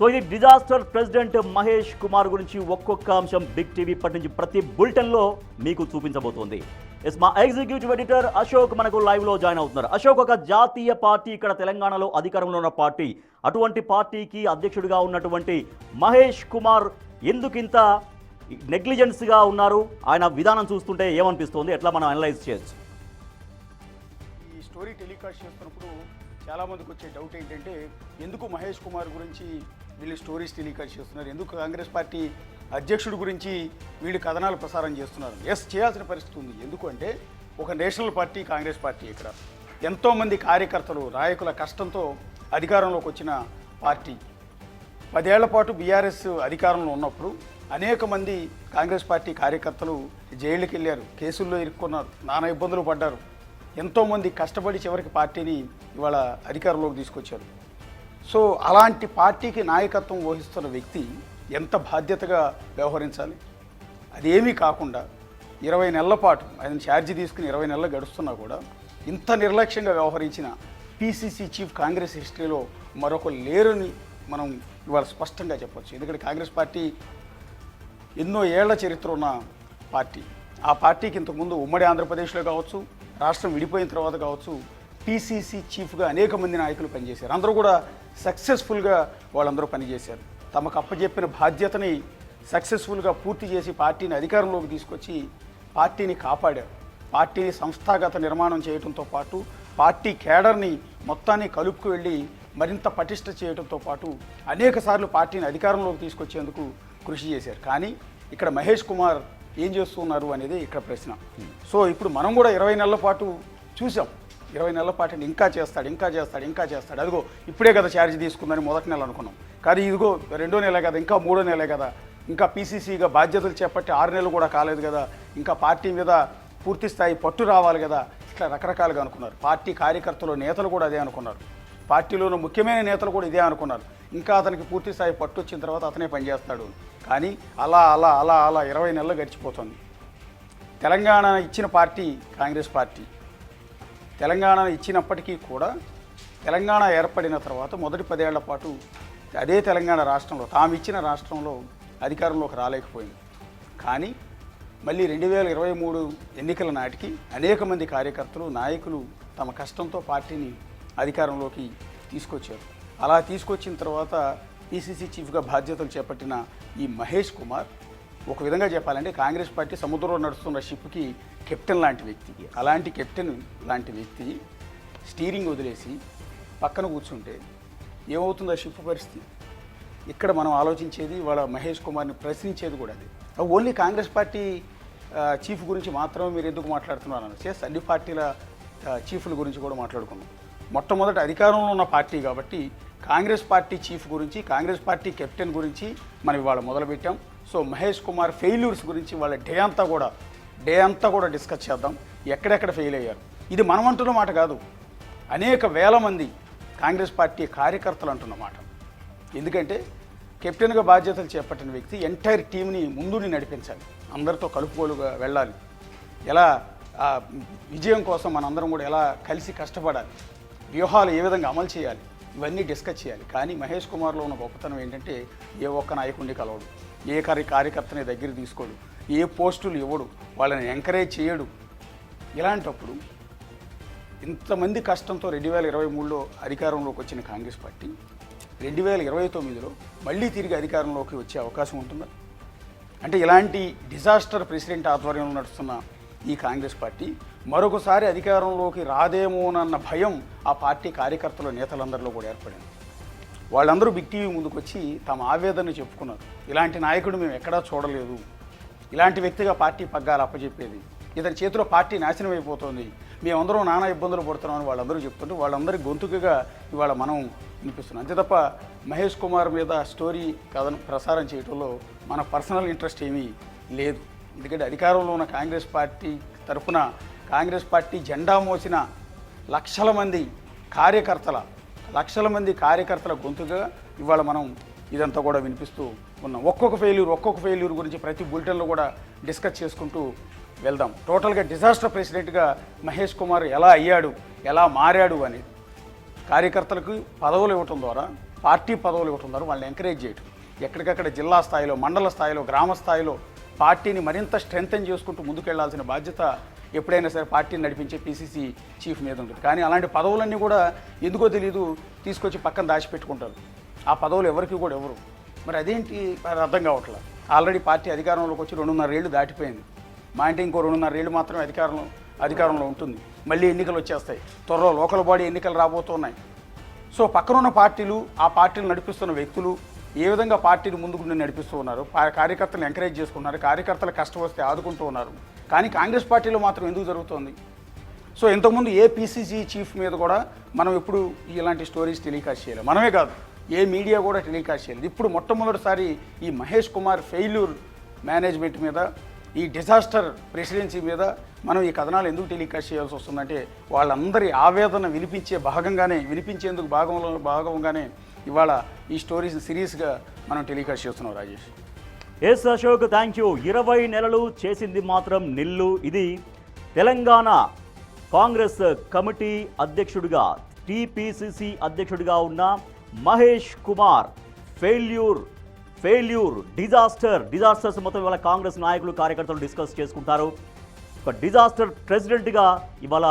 So ఇది disaster president Mahesh Kumar గురించి ఒక్కొక్క అంశం బిగ్ టీవీ ఇప్పటి నుంచి ప్రతి బులెటిన్లో మీకు చూపించబోతోంది. మా ఎగ్జిక్యూటివ్ ఎడిటర్ అశోక్ మనకు లైవ్లో జాయిన్ అవుతున్నారు. అశోక్, ఒక జాతీయ పార్టీ ఇక్కడ తెలంగాణలో అధికారంలో ఉన్న పార్టీ, అటువంటి పార్టీకి అధ్యక్షుడిగా ఉన్నటువంటి మహేష్ కుమార్ ఎందుకింత నెగ్లిజెన్స్గా ఉన్నారు? ఆయన విధానం చూస్తుంటే ఏమనిపిస్తుంది? ఎట్లా మనం అనలైజ్ చేయొచ్చు? ఈ స్టోరీ టెలికాస్ట్ చేస్తున్నప్పుడు చాలామందికి వచ్చే డౌట్ ఏంటంటే, ఎందుకు మహేష్ కుమార్ గురించి వీళ్ళు స్టోరీస్ టెలికాస్ట్ చేస్తున్నారు, ఎందుకు కాంగ్రెస్ పార్టీ అధ్యక్షుడి గురించి వీళ్ళు కథనాలు ప్రసారం చేస్తున్నారు? ఎస్, చేయాల్సిన పరిస్థితి ఉంది. ఎందుకంటే ఒక నేషనల్ పార్టీ కాంగ్రెస్ పార్టీ, ఇక్కడ ఎంతోమంది కార్యకర్తలు నాయకుల కష్టంతో అధికారంలోకి వచ్చిన పార్టీ. 10 ఏళ్ల పాటు బీఆర్ఎస్ అధికారంలో ఉన్నప్పుడు అనేక మంది కాంగ్రెస్ పార్టీ కార్యకర్తలు జైళ్ళకి వెళ్ళారు, కేసుల్లో ఇరుక్కున్నారు, నానా ఇబ్బందులు పడ్డారు. ఎంతోమంది కష్టపడి చివరికి పార్టీని ఇవాళ అధికారంలోకి తీసుకొచ్చారు. సో అలాంటి పార్టీకి నాయకత్వం వహిస్తున్న వ్యక్తి ఎంత బాధ్యతగా వ్యవహరించాలి? అదేమీ కాకుండా 20 నెలల పాటు ఆయన ఛార్జ్ తీసుకుని 20 నెలలు గడుస్తున్నా కూడా ఇంత నిర్లక్ష్యంగా వ్యవహరించిన పీసీసీ చీఫ్ కాంగ్రెస్ హిస్టరీలో మరొకరు లేరని మనం ఇవాళ స్పష్టంగా చెప్పొచ్చు. ఎందుకంటే కాంగ్రెస్ పార్టీ ఎన్నో ఏళ్ల చరిత్ర ఉన్న పార్టీ. ఆ పార్టీకి ఇంతకుముందు ఉమ్మడి ఆంధ్రప్రదేశ్లో కావచ్చు, రాష్ట్రం విడిపోయిన తర్వాత కావచ్చు, పీసీసీ చీఫ్గా అనేక మంది నాయకులు పనిచేశారు. అందరూ కూడా సక్సెస్ఫుల్గా వాళ్ళందరూ పనిచేశారు. తమకు అప్పచెప్పిన బాధ్యతని సక్సెస్ఫుల్గా పూర్తి చేసి పార్టీని అధికారంలోకి తీసుకొచ్చి పార్టీని కాపాడారు. పార్టీని సంస్థాగత నిర్మాణం చేయడంతో పాటు పార్టీ కేడర్ని మొత్తాన్ని కలుపుకు వెళ్ళి మరింత పటిష్ట చేయడంతో పాటు అనేక సార్లు పార్టీని అధికారంలోకి తీసుకొచ్చేందుకు కృషి చేశారు. కానీ ఇక్కడ మహేష్ కుమార్ ఏం చేస్తున్నారు అనేది ఇక్కడ ప్రశ్న. సో ఇప్పుడు మనం కూడా 20 నెలల పాటు చూసాం. 20 నెలల పాటు ఇంకా చేస్తాడు. అదిగో ఇప్పుడే కదా ఛార్జ్ తీసుకుందని మొదటి నెల అనుకున్నాం. కానీ ఇదిగో 2వ నెల కదా, ఇంకా 3వ నెలే కదా, ఇంకా పీసీసీగా బాధ్యతలు చేపట్టి 6 నెలలు కూడా కాలేదు కదా, ఇంకా పార్టీ మీద పూర్తి స్థాయి పట్టు రావాలి కదా, ఇట్లా రకరకాలుగా అనుకున్నారు. పార్టీ కార్యకర్తలు, నేతలు కూడా అదే అనుకున్నారు. పార్టీలోని ముఖ్యమైన నేతలు కూడా ఇదే అనుకున్నారు. ఇంకా అతనికి పూర్తి స్థాయి పట్టు వచ్చిన తర్వాత అతనే పనిచేస్తాడు. కానీ అలా 20 నెలలు గడిచిపోతుంది. తెలంగాణ ఇచ్చిన పార్టీ కాంగ్రెస్ పార్టీ. తెలంగాణ ఇచ్చినప్పటికీ కూడా తెలంగాణ ఏర్పడిన తర్వాత మొదటి 10 ఏళ్ల పాటు అదే తెలంగాణ రాష్ట్రంలో, తాము ఇచ్చిన రాష్ట్రంలో అధికారంలోకి రాలేకపోయింది. కానీ మళ్ళీ 2023 ఎన్నికల నాటికి అనేక మంది కార్యకర్తలు, నాయకులు తమ కష్టంతో పార్టీని అధికారంలోకి తీసుకొచ్చారు. అలా తీసుకొచ్చిన తర్వాత పీసీసీ చీఫ్గా బాధ్యతలు చేపట్టిన ఈ మహేష్ కుమార్ ఒక విధంగా చెప్పాలంటే కాంగ్రెస్ పార్టీ సముద్రంలో నడుస్తున్న షిప్కి కెప్టెన్ లాంటి వ్యక్తి. అలాంటి కెప్టెన్ లాంటి వ్యక్తి స్టీరింగ్ వదిలేసి పక్కన కూర్చుంటే ఏమవుతుందో షిప్ పరిస్థితి? ఇక్కడ మనం ఆలోచించేది, వాళ్ళ మహేష్ కుమార్ని ప్రశ్నించేది కూడా అది. ఓన్లీ కాంగ్రెస్ పార్టీ చీఫ్ గురించి మాత్రమే మీరు ఎందుకు మాట్లాడుతున్నారు అని చేసి అన్ని పార్టీల చీఫ్ల గురించి కూడా మాట్లాడుకున్నాం. మొట్టమొదటి అధికారంలో ఉన్న పార్టీ కాబట్టి కాంగ్రెస్ పార్టీ చీఫ్ గురించి, కాంగ్రెస్ పార్టీ కెప్టెన్ గురించి మనం ఇవాళ మొదలుపెట్టాం. సో మహేష్ కుమార్ ఫెయిల్యూర్స్ గురించి వాళ్ళ డే అంతా కూడా డిస్కస్ చేద్దాం. ఎక్కడెక్కడ ఫెయిల్ అయ్యారు, ఇది మనం అంటున్న మాట కాదు, అనేక వేల మంది కాంగ్రెస్ పార్టీ కార్యకర్తలు అంటున్న మాట. ఎందుకంటే కెప్టెన్గా బాధ్యతలు చేపట్టిన వ్యక్తి ఎంటైర్ టీంని ముందుని నడిపించాలి, అందరితో కలుపుకోలుగా వెళ్ళాలి, ఎలా విజయం కోసం మనందరం కూడా ఎలా కలిసి కష్టపడాలి, వ్యూహాలు ఏ విధంగా అమలు చేయాలి, ఇవన్నీ డిస్కస్ చేయాలి. కానీ మహేష్ కుమార్లో ఉన్న గొప్పతనం ఏంటంటే ఏ ఒక్క నాయకుడిని కలవడు, ఏ కార్యకర్తని దగ్గర తీసుకోడు, ఏ పోస్టులు ఇవ్వడు, వాళ్ళని ఎంకరేజ్ చేయడు. ఇలాంటప్పుడు ఇంతమంది కష్టంతో 2023లో అధికారంలోకి వచ్చిన కాంగ్రెస్ పార్టీ 2029లో మళ్ళీ తిరిగి అధికారంలోకి వచ్చే అవకాశం ఉంటుందా? అంటే ఇలాంటి డిజాస్టర్ ప్రెసిడెంట్ ఆధ్వర్యంలో నడుస్తున్న ఈ కాంగ్రెస్ పార్టీ మరొకసారి అధికారంలోకి రాదేమోనన్న భయం ఆ పార్టీ కార్యకర్తల, నేతలందరిలో కూడా ఏర్పడింది. వాళ్ళందరూ బిగ్ టీవీ ముందుకు వచ్చి తమ ఆవేదనని చెప్పుకున్నారు. ఇలాంటి నాయకుడు మేము ఎక్కడా చూడలేదు, ఇలాంటి వ్యక్తిగా పార్టీ పగ్గాలు అప్పచెప్పేది, ఇతని చేతిలో పార్టీ నాశనం అయిపోతుంది, మేమందరం నానా ఇబ్బందులు పడుతున్నామని వాళ్ళందరూ చెప్తుంటే వాళ్ళందరి గొంతుకగా ఇవాళ మనం వినిపిస్తున్నాం. అంతే తప్ప మహేష్ కుమార్ మీద స్టోరీ కథను ప్రసారం చేయడంలో మన పర్సనల్ ఇంట్రెస్ట్ ఏమీ లేదు. ఎందుకంటే అధికారంలో ఉన్న కాంగ్రెస్ పార్టీ తరఫున కాంగ్రెస్ పార్టీ జెండా మోసిన లక్షల మంది కార్యకర్తల గొంతుగా ఇవాళ మనం ఇదంతా కూడా వినిపిస్తూ ఉన్నాం. ఒక్కొక్క ఫెయిల్యూర్ గురించి ప్రతి బులెటిన్లో కూడా డిస్కస్ చేసుకుంటూ వెళ్దాం. టోటల్గా డిజాస్టర్ ప్రెసిడెంట్గా మహేష్ కుమార్ ఎలా అయ్యాడు, ఎలా మారాడు అనేది, కార్యకర్తలకు పదవులు ఇవ్వటం ద్వారా పార్టీ పదవులు ఇవ్వటున్నారు, వాళ్ళని ఎంకరేజ్ చేయటం, ఎక్కడికక్కడ జిల్లా స్థాయిలో, మండల స్థాయిలో, గ్రామ స్థాయిలో పార్టీని మరింత స్ట్రెంగ్తెన్ చేసుకుంటూ ముందుకెళ్లాల్సిన బాధ్యత ఎప్పుడైనా సరే పార్టీని నడిపించే పీసీసీ చీఫ్ మీద ఉంటుంది. కానీ అలాంటి పదవులన్నీ కూడా ఎందుకో తెలియదు తీసుకొచ్చి పక్కన దాచిపెట్టుకుంటారు. ఆ పదవులు ఎవరికి కూడా ఎవరు. మరి అదేంటి మరి అర్థం కావట్లేదు. ఆల్రెడీ పార్టీ అధికారంలోకి వచ్చి 2.5 ఏళ్ళు దాటిపోయింది. మా ఇంటి ఇంకో 2.5 ఏళ్ళు మాత్రమే అధికారంలో ఉంటుంది. మళ్ళీ ఎన్నికలు వచ్చేస్తాయి. త్వరలో లోకల్ బాడీ ఎన్నికలు రాబోతున్నాయి. సో పక్కనున్న పార్టీలు, ఆ పార్టీలు నడిపిస్తున్న వ్యక్తులు ఏ విధంగా పార్టీని ముందుకు నడిపిస్తూ ఉన్నారు, కార్యకర్తలను ఎంకరేజ్ చేసుకున్నారు, కార్యకర్తల కష్టం వస్తే ఆదుకుంటూ ఉన్నారు. కానీ కాంగ్రెస్ పార్టీలో మాత్రం ఎందుకు జరుగుతోంది? సో ఇంతకుముందు ఏ పీసీసీ చీఫ్ మీద కూడా మనం ఎప్పుడు ఇలాంటి స్టోరీస్ టెలికాస్ట్ చేయలేదు. మనమే కాదు, ఏ మీడియా కూడా టెలికాస్ట్ చేయలేదు. ఇప్పుడు మొట్టమొదటిసారి ఈ మహేష్ కుమార్ ఫెయిల్యూర్ మేనేజ్మెంట్ మీద, ఈ డిజాస్టర్ ప్రెసిడెన్సీ మీద మనం ఈ కథనాలు ఎందుకు టెలికాస్ట్ చేయాల్సి వస్తుందంటే వాళ్ళందరి ఆవేదన వినిపించేందుకు భాగంగానే ఇవాళ ఈ స్టోరీస్ సిరీస్గా మనం టెలికాస్ట్ చేస్తున్నాం. Rajesh. Yes Ashok, thank you. 20 నెలలు చేసింది మాత్రం నిల్లు. ఇది తెలంగాణ కాంగ్రెస్ కమిటీ అధ్యక్షుడిగా, టీపీసీసీ అధ్యక్షుడిగా ఉన్న మహేష్ కుమార్ ఫెయిల్యూర్ డిజాస్టర్స్ మొత్తం ఇవాళ కాంగ్రెస్ నాయకులు, కార్యకర్తలు డిస్కస్ చేసుకుంటారు. ఒక డిజాస్టర్ ప్రెసిడెంట్గా ఇవాళ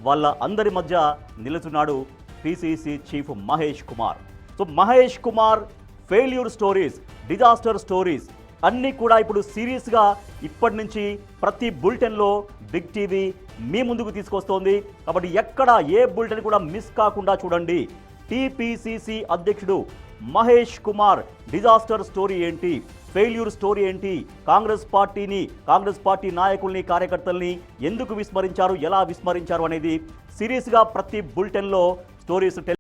వాళ్ళ అందరి మధ్య నిలుచున్నాడు PCC chief Mahesh Kumar. So Mahesh Kumar failure stories, disaster stories అన్నీ కూడా ఇప్పుడు సిరీస్గా ఇప్పటి నుంచి ప్రతి బులెటిన్లో బిగ్ టీవీ మీ ముందుకు తీసుకొస్తోంది. కాబట్టి ఎక్కడ ఏ బులెటిన్ కూడా మిస్ కాకుండా చూడండి. టీపీసీసీ అధ్యక్షుడు మహేష్ కుమార్ డిజాస్టర్ స్టోరీ ఏంటి, ఫెయిల్యూర్ స్టోరీ ఏంటి, కాంగ్రెస్ పార్టీ నాయకుల్ని, కార్యకర్తల్ని ఎందుకు విస్మరించారు, ఎలా విస్మరించారు అనేది సిరీస్గా ప్రతి బులెటిన్లో స్టోరీస్